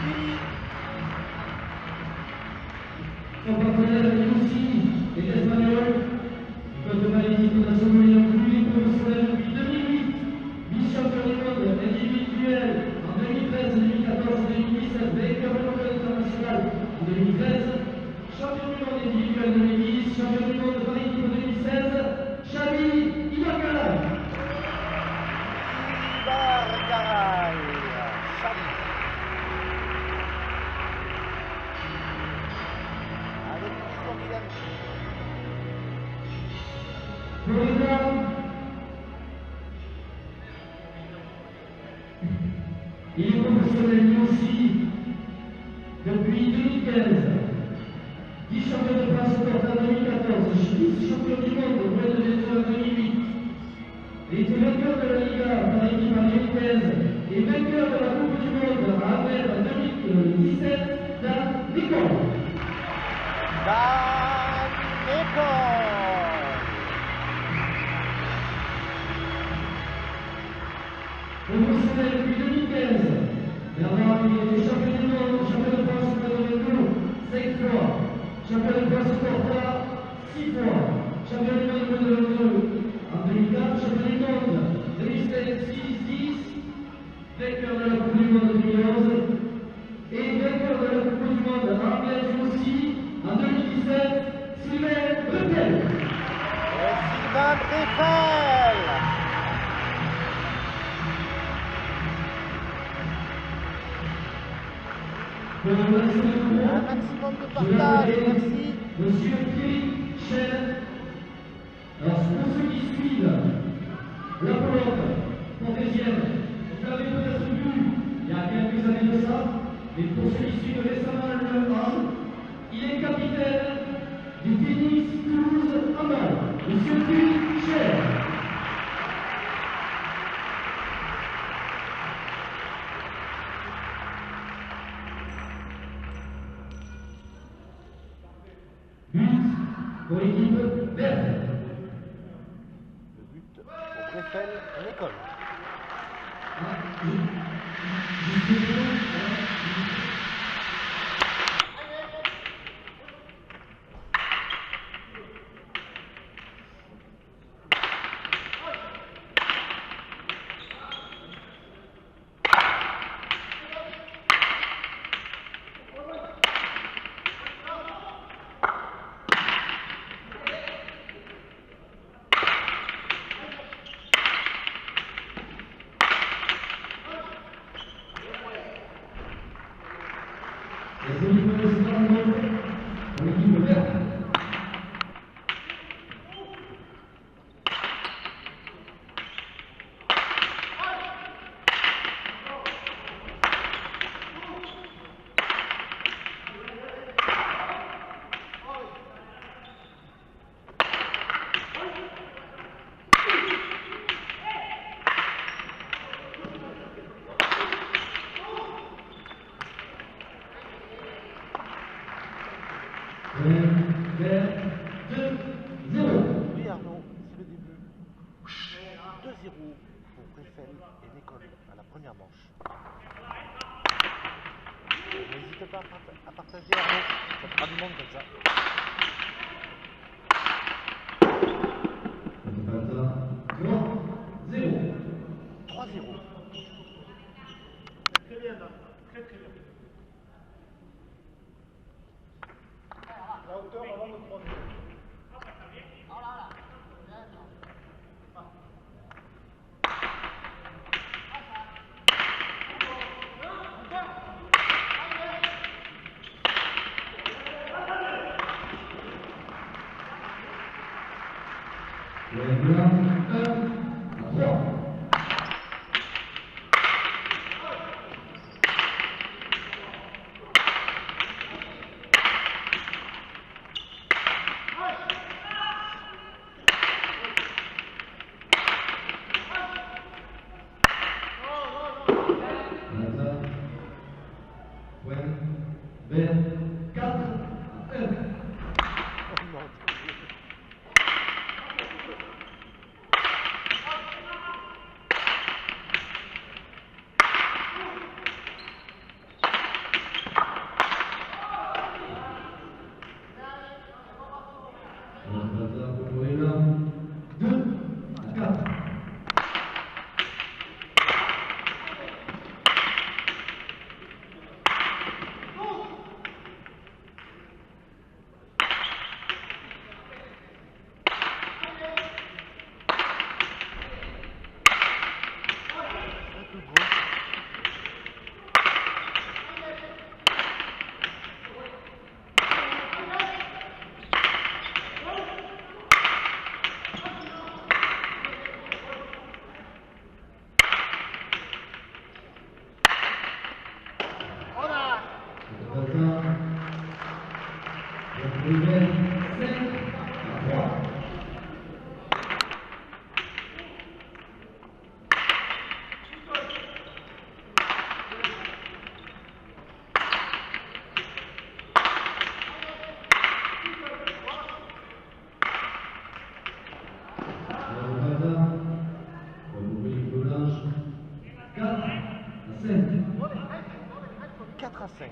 Billy. Son partenaire aussi est espagnol. Côte-Malais international inclus professionnel depuis 2008. Vice-champion du monde individuel en 2013, 2014, 2017. Vainqueur européen international en 2013. Champion du monde individuel 2010. Champion du monde par équipe 2016. Xavi Ibargaray. Ibargaray. Xavi. Avec toujours Guillaume. Il est professionnel lui aussi depuis 2015. 10 champions de France au total 2014, 10 champions du monde au moins de Venezuela 2008. Il était vainqueur de la Liga par équipe en 2015 et vainqueur de la Coupe du Monde à Amer en 2017 dans l'école. Professionnel depuis 2015. Et avant, il était champion du monde, champion de France au 5 fois. Champion de France au Porta 6 fois. Champion du monde en 2004, champion du monde 2007, 6, 10. Vainqueur de la Coupe du monde 2011. Et vainqueur de la Coupe du monde anglaise aussi en 2017, Sylvain Breffel. Sylvain Breffel. Un maximum de partage, merci. Monsieur Thierry Chen. Alors, pour ceux qui suivent la Pologne, pour deuxième, vous l'avez peut-être vu il y a quelques années de ça, mais pour ceux qui suivent récemment le 1, il est capitaine du tennis Toulouse Handball, Monsieur Thierry Chen. Pour l'équipe verte. Le but pour Breffel et l'école. Oui Arnaud, c'est le début. 2-0 pour Breffel et l'école à la première manche. N'hésite pas à partager Arnaud, ça fera du monde comme ça. 3-0. Très bien là, très bien. La hauteur avant de 3-0. pour les blancs. 2 à 4. Quatre à 5.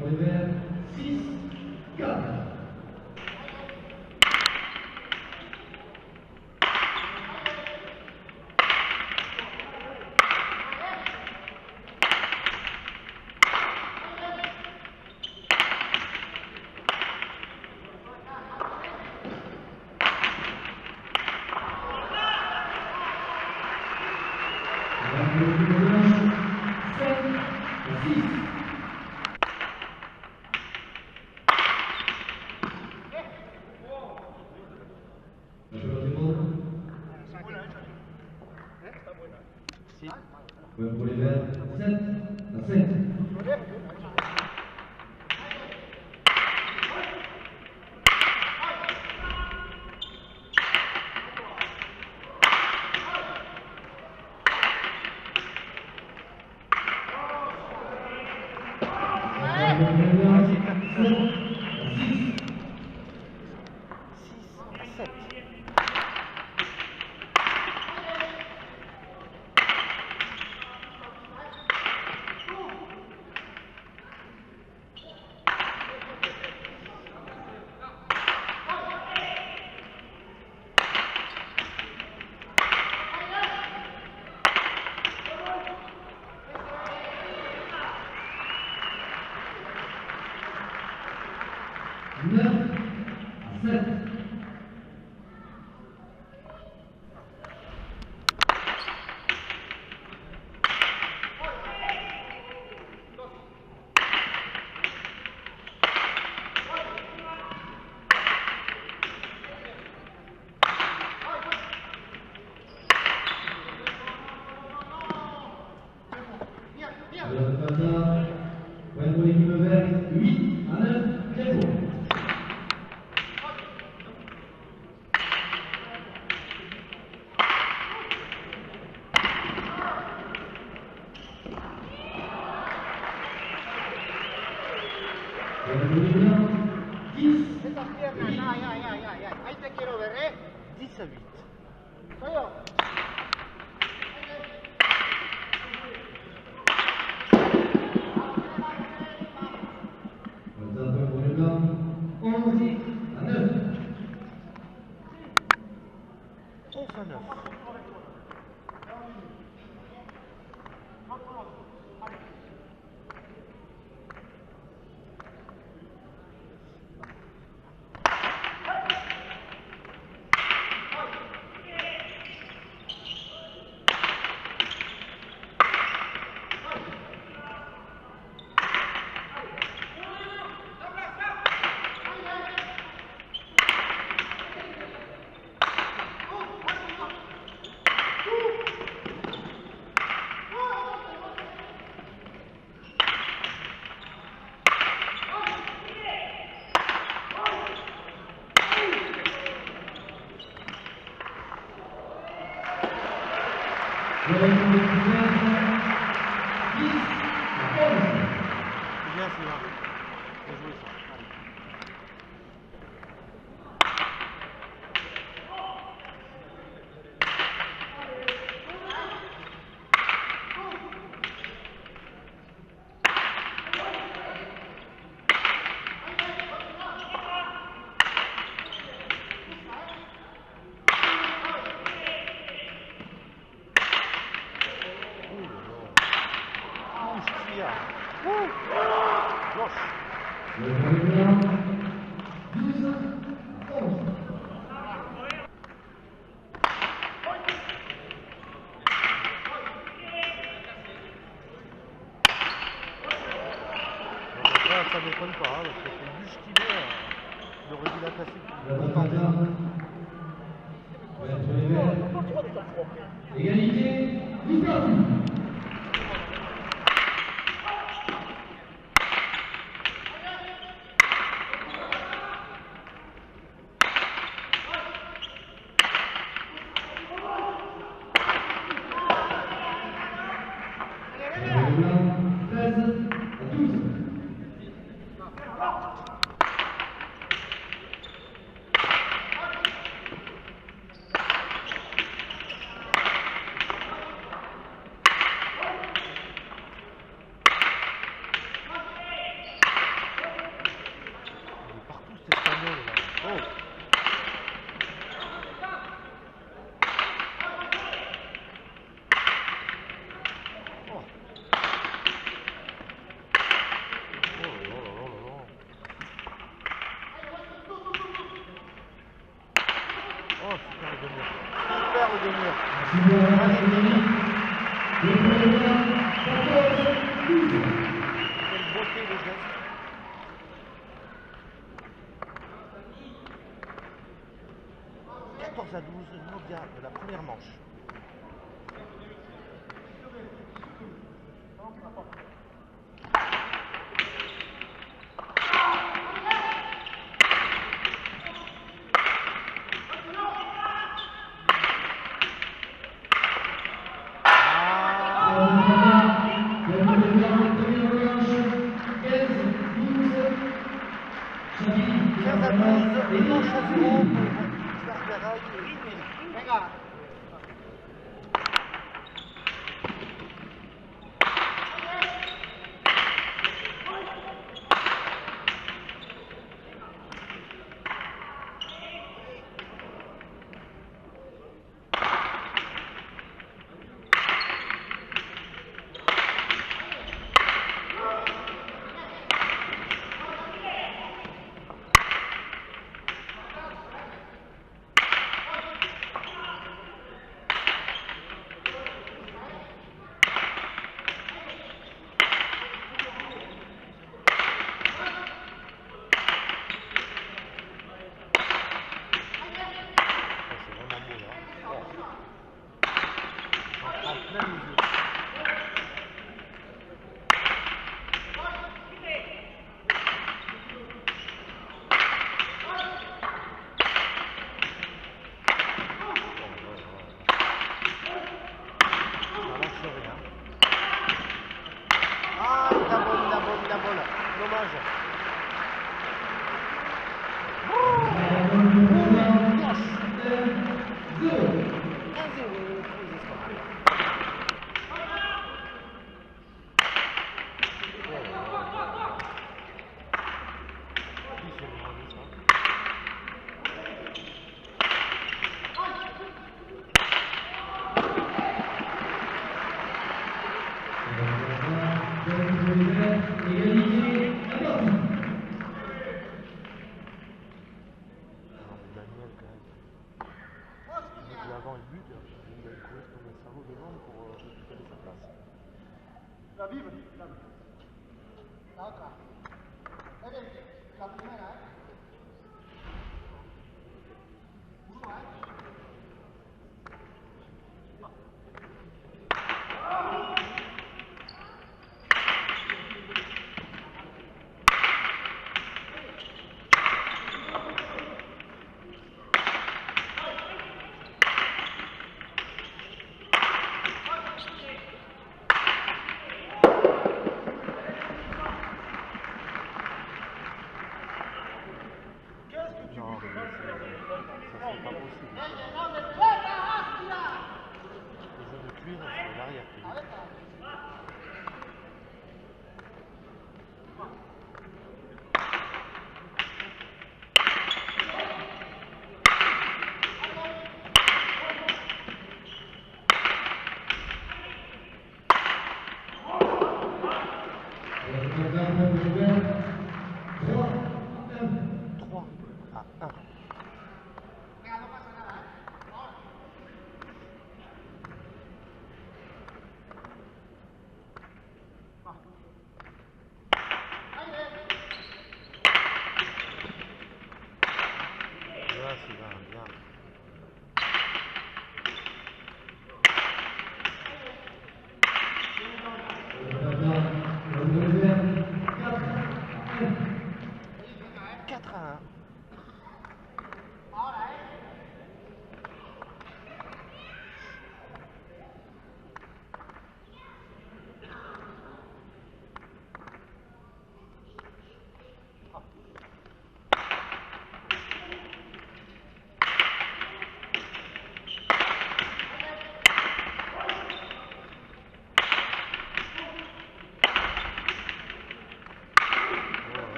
Pour les verts, 6, 4. Pour les verts, 7 à 5. Pour l'équipe verte, 8 à 9, très beau. Pour les blancs, 10. Ahí te quiero ver, ¿eh? 10 à 8. Soy yo. Pour les blancs, 11 à 9. 11 à 9. billard. Gauche. Le premier 12, 11. Ça m'étonne pas, parce que c'est le bûche qu'il est, il aurait dû la casser. Le bataillon. Égalité, 10 parties. Super le demi-heure. Quelle beauté le geste. À 12, Novia de la première manche. Venga. La vive. D'accord. Allez, la première. Non, mais ça serait pas possible.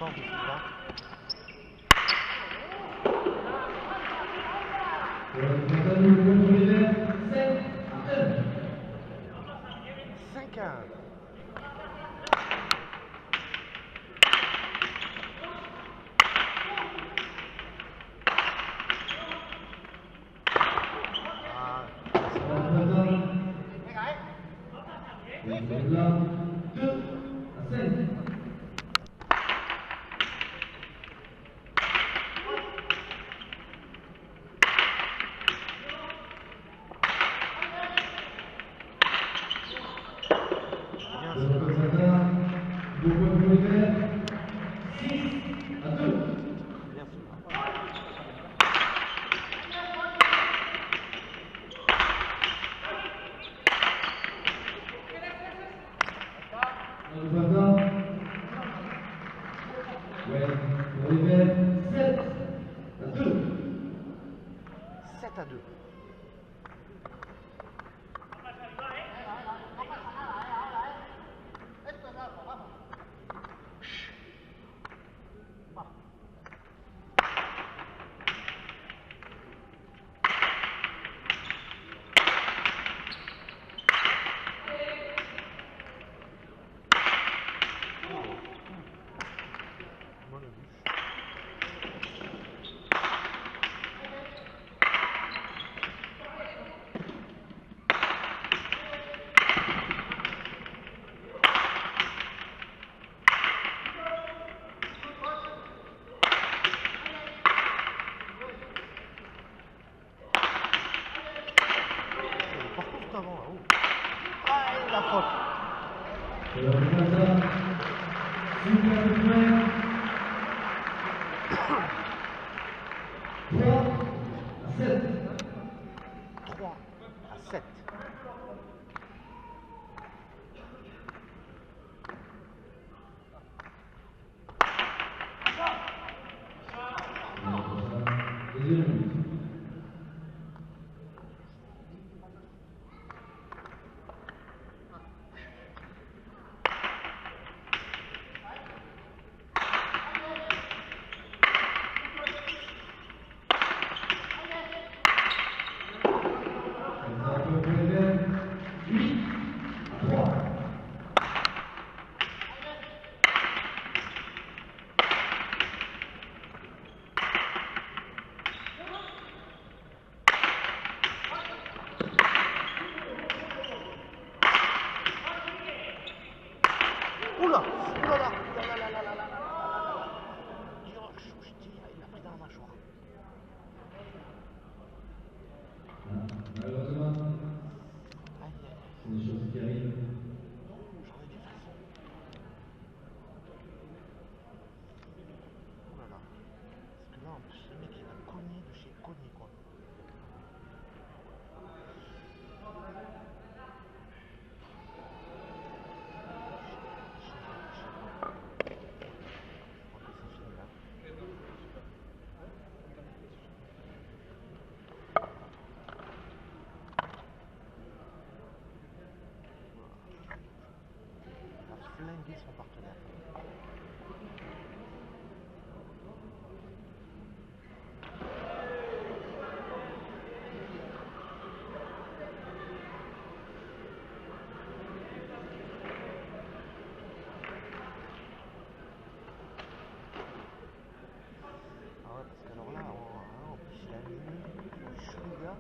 défense de celui-là. Pour les verts, 7-1. 5-1. Ah, Là, 2-5. bien Le celui-là. représentant, beaucoup pour les verts, 6-2. Bien celui-là. Le représentant, ouais, pour les verts, 7-2. 7-2. Moi le bûche. Par contre avant là. Oh. Ah, et la faute. Le représentant, super point, 3-7. 3-7. Deuxième minute. Pour les verts, 8-3. Oula! Oulala! Oulala! Je tire, il a pris dans la mâchoire. Malheureusement, Aïe aïe aïe. c'est des choses qui arrivent. J'en ai des frissons. Oulala. Parce que là en plus le mec il a cogné de chez cogné quoi. Flinguer son partenaire. Ah ouais, parce que alors là, en plus il a mis le chouïa.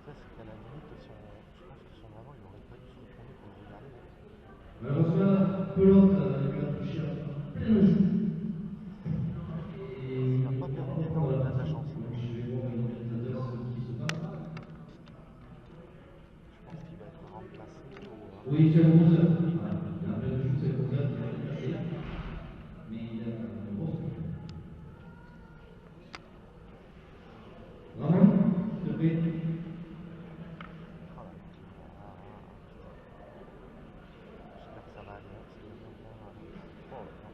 Ça c'est qu'à la limite, je pense que son avant il aurait pas dû se retourner pour le regarder. Malheureusement, pelote lui a touché en plein jeu. Et Il n'a pas perdu du temps, il a de la chance. donc je vais voir les organisateurs ce qui se passe. Je pense qu'il va être remplacé au. Oui, c'est un 11 heures. Voilà. Il a un plein jeu, c'est un 11 heures qui a été placé. Mais il a un bon score. Ramon, s'il te plaît. Oh là. J'espère que ça va aller. Parce que oh, non.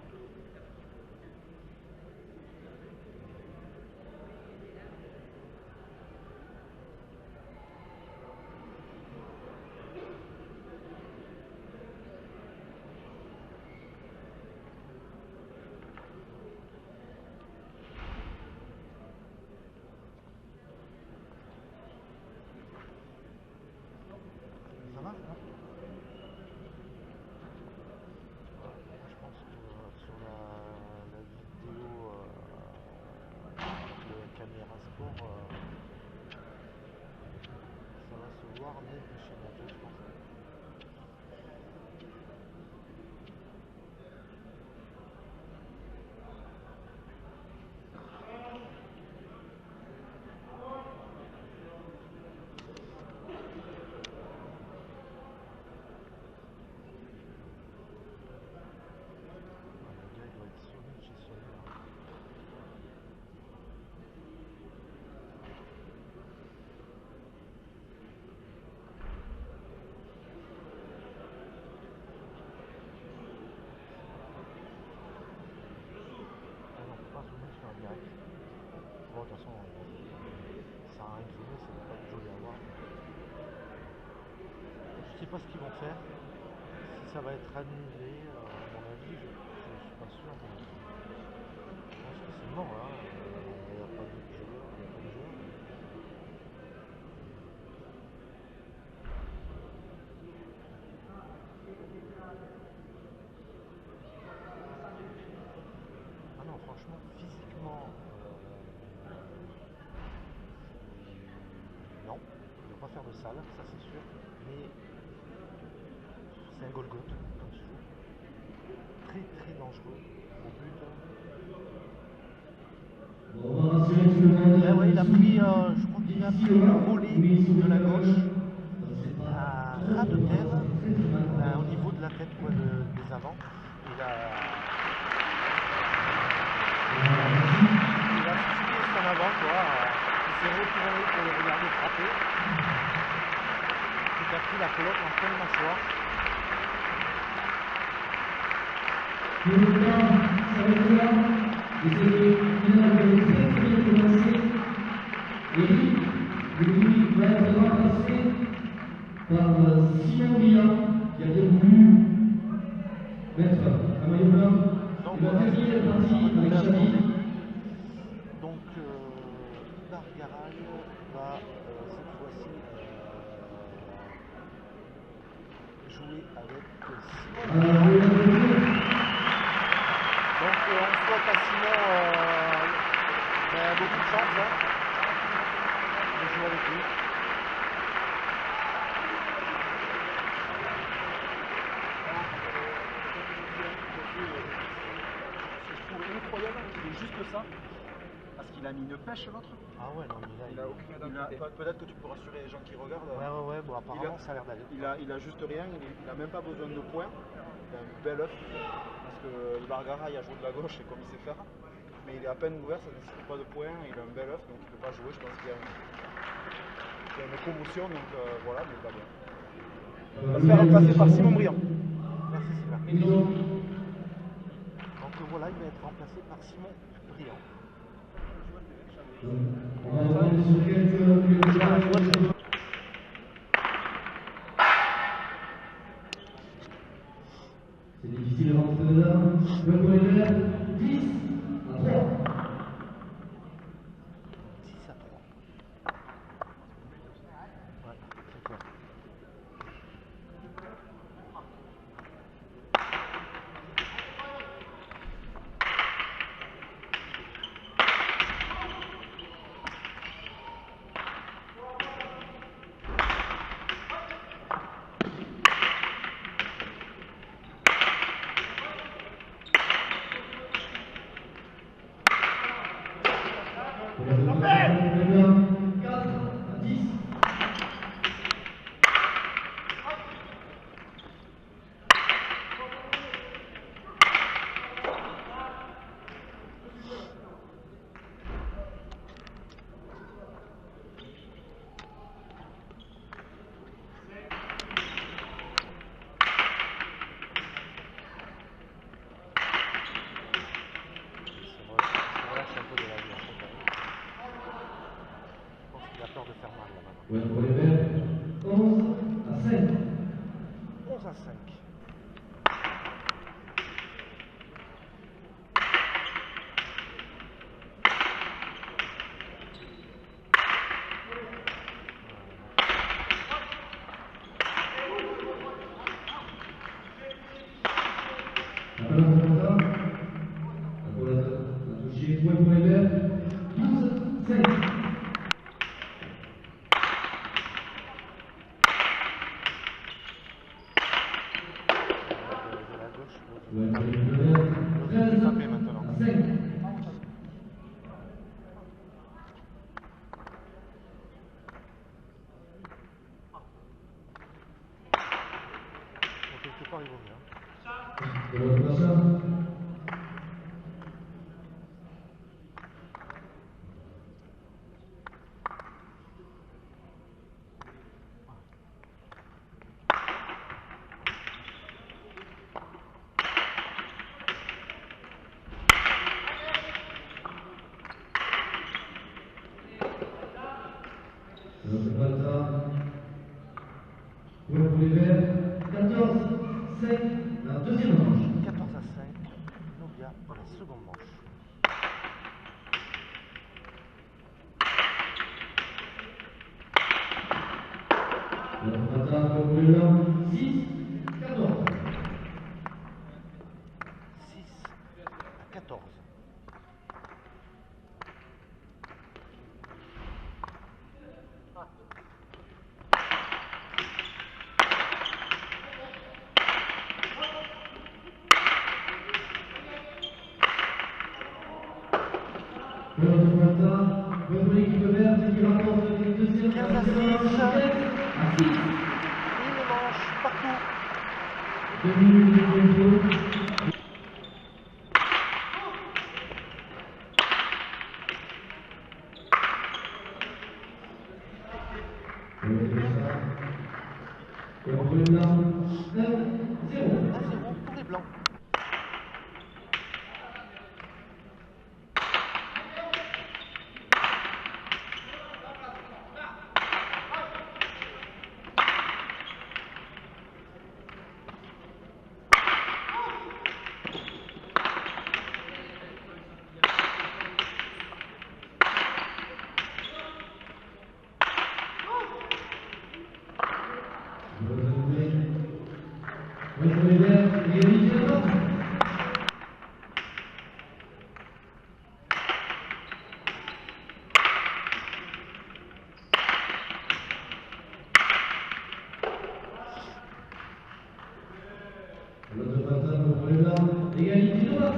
de toute façon, ça sert à rien de filmer, c'est pas joli à voir. Je sais pas ce qu'ils vont faire. Si ça va être annulé, à mon avis, je suis pas sûr. Mais je pense que c'est mort là. Il n'y a pas de joueurs, il n'y a pas de joueurs. Ah non, franchement, physiquement, non, il ne va pas faire de salle, ça c'est sûr. Mais c'est un Golgoth comme tu joue. Très très dangereux au but. On va rassurer tout le monde. Ben ouais, il a pris, je crois qu'il a pris le volet de la gauche à ras de terre, au niveau de la tête quoi, des avants. Il a fusillé son avant quoi. Il s'est retourné pour le regarder frapper. Il a pris la pelote en pleine mâchoire. Pour le temps, ça va être là. Et c'est une heure de très très bien commencé. Eric, lui, va être remplacé par Simon Briand, qui a bien voulu mettre un maillot blanc. Donc, Il va terminer la partie avec Xavi. Donc, Ibar Garay va cette fois-ci jouer avec Simon. Donc on souhaite à Simon beaucoup de chance de jouer avec lui. Ce que je trouve incroyable, c'est juste ça, parce qu'il a mis une pêche l'autre. Ah ouais, non, Il a aucune adaptation. Peut-être que tu peux rassurer les gens qui regardent. ouais, bon apparemment ça a l'air d'aller. Il a juste rien, il a même pas besoin de points. Il a un bel œuf, parce que Ibar Garay a joué de la gauche et comme il sait faire. Mais il est à peine ouvert, ça ne nécessite pas de points, il a un bel œuf, donc il ne peut pas jouer, je pense qu'il y a une commotion, donc voilà, mais il va bien. Il va se faire remplacer par Simon Briand. Merci Sylvain. Donc voilà, il va être remplacé par Simon Briand. On va revenir sur quelques choses. C'est difficile de rentrer dedans. Le pour les verts, 10 à 3. 10 à 3. Ouais, c'est clair. Pour les verts, 4 à 10. Relâche un peu de la vie. Je pense qu'il a peur de faire mal là maintenant. Ouais, pour les verts, 11 à 5. 11 à 5. La balle en contact. La balle a touché. Point pour les verts, 12 à 5. De la gauche, Ouais, pour les verts, 13 taper maintenant. à 5. Donc, quelque part il vaut mieux. Pour l'autre passage. Notre Malta. Pour les verts, 14, 5, la deuxième manche. 14 à 5, Nubia dans la seconde manche. Notre Malta pour les blancs, 6, 14. 6 à 14. Pour notre Malta, pour l'équipe verte qui rapporte les deuxièmes 15 à 6. à 6. Une manche partout. 2 minutes de tempo. Pour les blancs, 1, 0. 1-0 pour les blancs. Pour les verts, égalité de marque. Notre Malta pour les blancs, égalité de marque.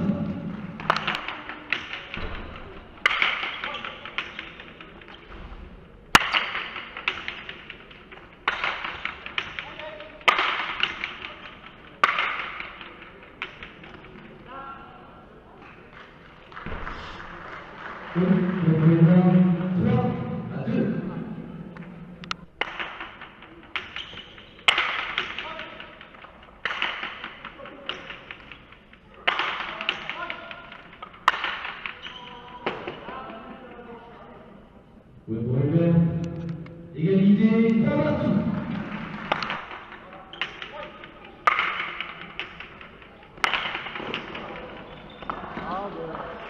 Pour les blancs, 3 à 2. Pour les verts, égalité 3 partout. Ah,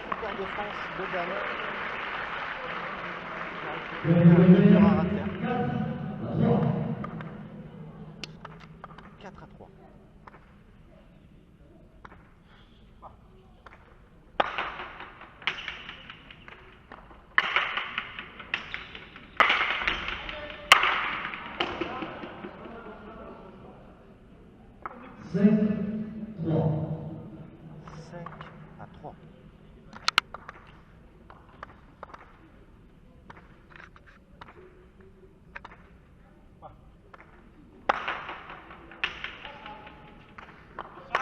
super défense de Dan. Pour les Il aura verts, raté. 4 à 3. 4 à 3. Cinq, 3. 5 à 3.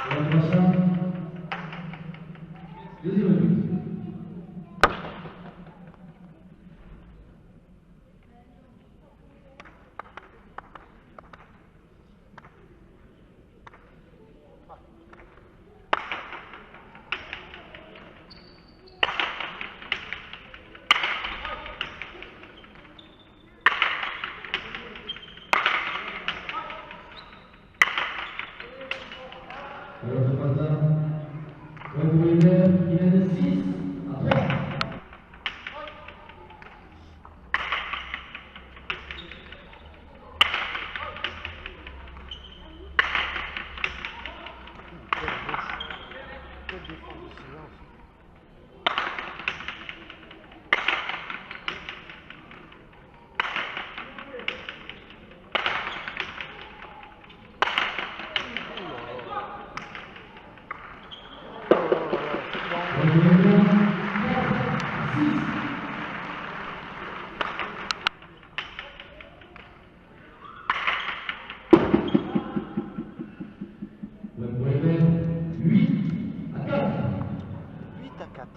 Pour le prochain, deuxième but. Pour notre Malta, pour les verts, il mène 6 à 3. Quelle gauche. Quelle défense de silence. Pour les blancs, 4 à 6. Pour les verts, 8 à 4. 8 à 4.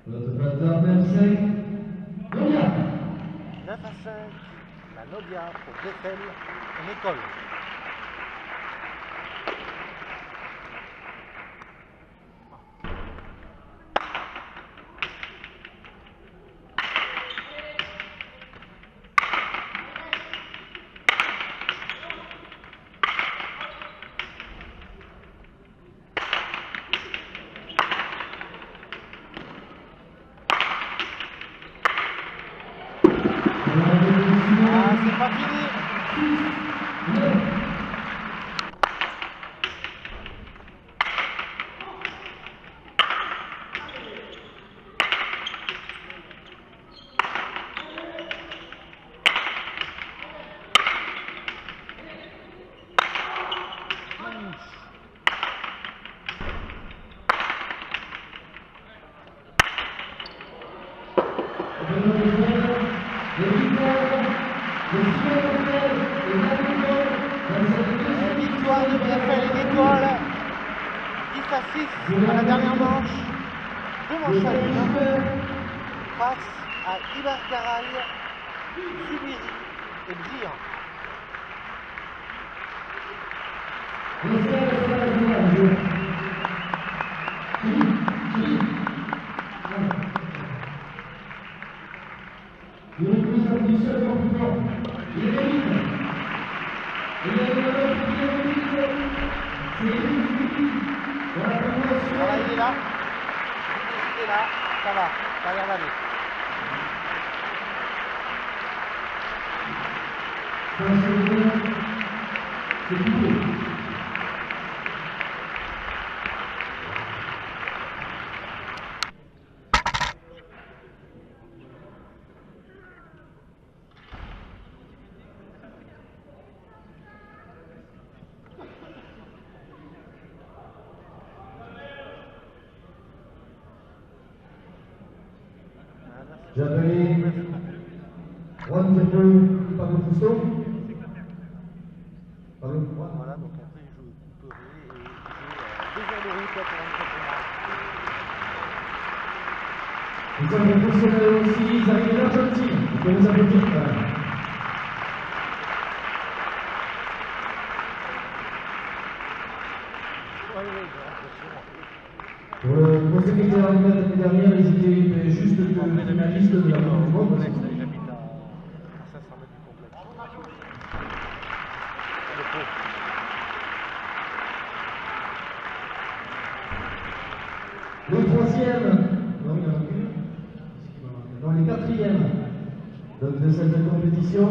Notre batteur 9-5, Nolia. 9 à 5, la Nodia pour Bethel en école. Ah, c'est pas fini. Victoire de Bethel et d'école. 10 à 6 à la dernière manche. Deux manches à une. Face à Ibargaray, Zubiri et Briand. Voilà, il est là. Il est là. Ça va. Ça a l'air d'aller. J'ai appelé Juan Diego Pablo Fusto. Pablo. Voilà, donc après il joue couperé et il joue 2 heures de route là, pour un championnat. Nous sommes professionnels aussi, ils arrivent d'Argentine. Il faut nous applaudir quand même. Oui, oui, j'ai l'impression. Pour le conseil qui était arrivé l'année dernière, ils étaient juste finalistes de la Coupe du Monde. J'habite à 500 mètres du complexe. Le pot. Le troisième, non, il y en a qu'une. Dans les quatrièmes donc, de cette compétition,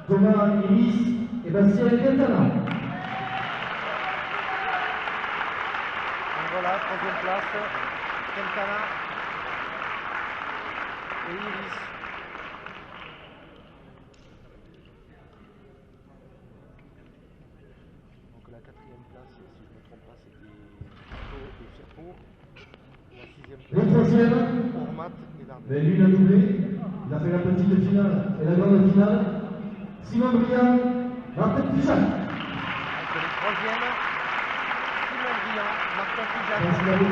Thomas Iris et Bastien Quintana. Voilà, 3e place, Quintana et Iris. Donc la 4e place, si je ne me trompe pas, c'était Tito et Firpo. La 6e Le place, troisième, Ormat et Darnay. mais lui il a doublé, il a fait la petite finale et la grande finale. Simon Briand, Martin Pijac. Entre les 3e, Simon Briand, Martin Pijac. Merci à vous.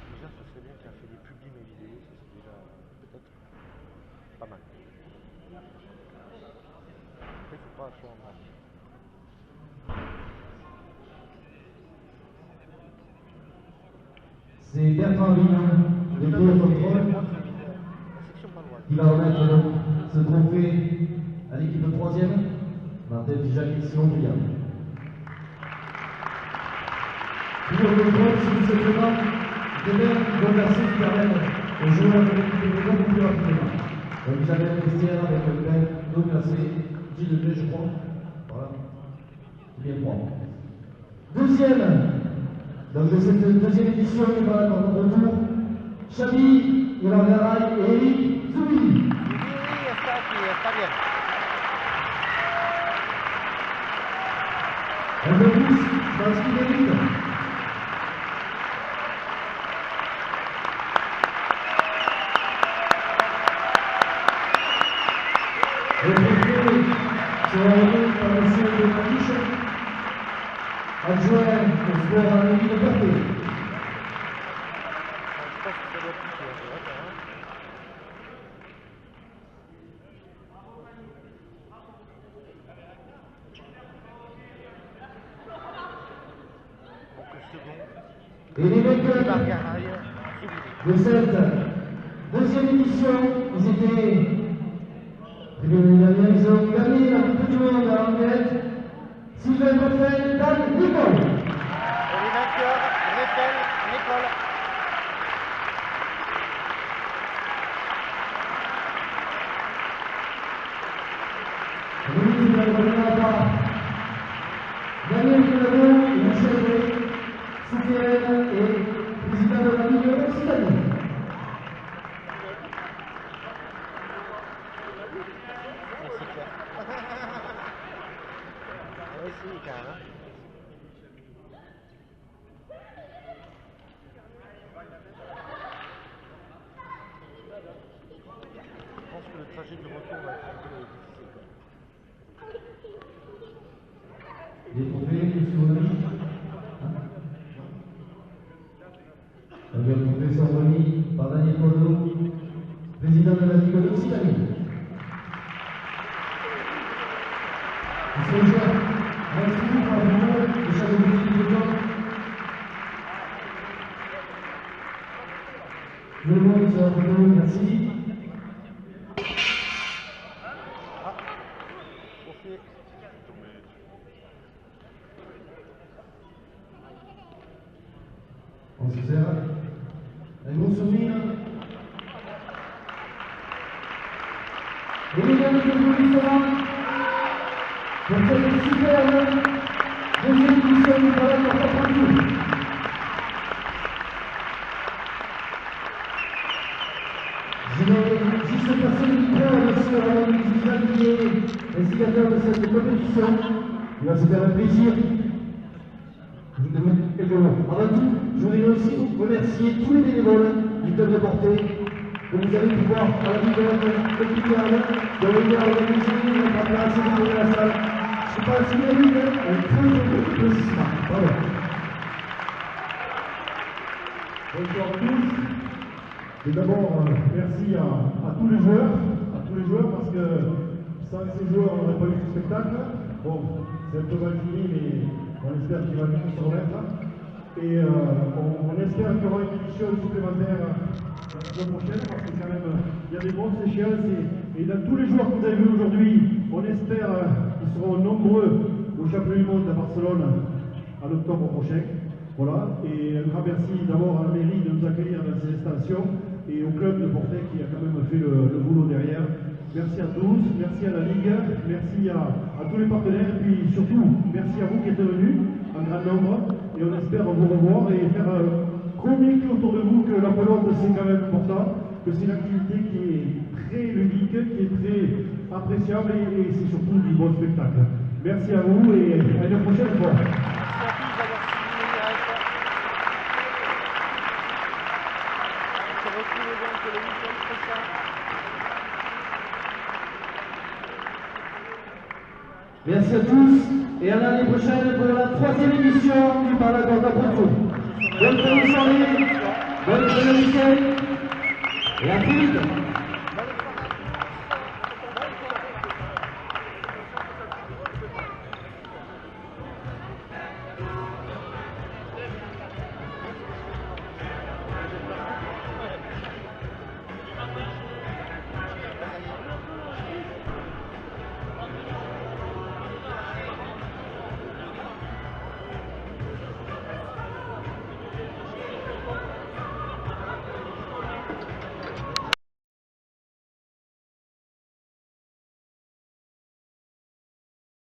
Déjà, ce serait bien qu'il a fait des publis mes vidéos, ça c'est déjà peut-être pas mal. Après, il ne faut pas acheter en marche. C'est Bertrand Villain, de Tour Contrôle, La section paloise. qui va remettre donc ce trophée à l'équipe de troisième, Martin Pijac et Simon Briand. Tour Contrôle, si vous êtes là, c'est bien de verser qui permettent aux joueurs de l'équipe de Contrôle plus rapidement. Donc vous avez un vestiaire avec le bain d'eau glacée, 10 degrés je crois. Voilà. C'est bien propre. Deuxième, donc de cette deuxième édition, il va dans notre retour, Chabi, Ibargaray et Eric Zubiri. Oui, está aquí, está bien. Un peu plus, je pense qu'il est vite. Le préfet sera remis par M. de Maniche, adjoint au sport à Lévis de Perpé. Je pense que ça doit piquer, c'est vrai, quand même. Donc le second, Et les vainqueurs Bargaraille, de cette deuxième édition, ils étaient l'année dernière, ils ont gagné la Coupe du Monde à Anglette, Sylvain Boffel, Dan Nicole. Et les vainqueurs, Rethel, Nicole. Remise de la Grenade par Daniel Guillemot, Michel Gray, CTN et président de la Ligue Occitanie. C'est clair. Oui, c'est quand même. Je pense que le trajet du retour va être un peu difficile. Les trophées qui sont remis. Les trophées sont remis par Daniel Guillemot, président de la Ligue Occitanie. Ils sont joueurs inscrits par le monde de chaque objectif de temps. Tout le monde sur la photo, merci. Trophée. On se sert. Un gros sourire. Et mesdames et messieurs, pour cette superbe deuxième édition du Palais Porte-à-Faux. Je vais juste passer le micro à monsieur Alain Zizal, qui est instigateur de cette compétition. Il va se faire un plaisir. Je vous demande quelques mots. Avant tout, je voudrais aussi remercier tous les bénévoles du club de portée que vous allez pouvoir à la Ligue Occitane de venir organiser notre place et de la salle. Je pense qu'il y a un très bon applaudissement. Bravo. Bonjour à tous. Et d'abord, merci à tous les joueurs, parce que sans ces joueurs, on n'aurait pas eu ce spectacle. Bon, c'est un peu mal fini, mais on espère qu'il va vite se remettre. Et on espère qu'il y aura une édition supplémentaire la semaine prochaine, parce que quand même, il y a des grosses échéances. Et dans tous les joueurs que vous avez vus aujourd'hui, on espère qu'ils seront nombreux au championnat du monde à Barcelone en octobre prochain. Voilà, et un grand merci d'abord à la mairie de nous accueillir dans ces stations et au club de Portet qui a quand même fait le boulot derrière. Merci à tous, merci à la Ligue, merci à tous les partenaires, et puis surtout, merci à vous qui êtes venus en grand nombre, et on espère vous revoir et faire communiquer autour de vous que la pelote c'est quand même important, que c'est une activité qui est très ludique, qui est très appréciable et c'est surtout du bon spectacle. Merci à vous et à une prochaine fois. Merci à tous et à l'année prochaine pour la 3e édition du Palais Porte-à-Faux. Bonne fin de soirée, bonne fin de week-end et à très vite.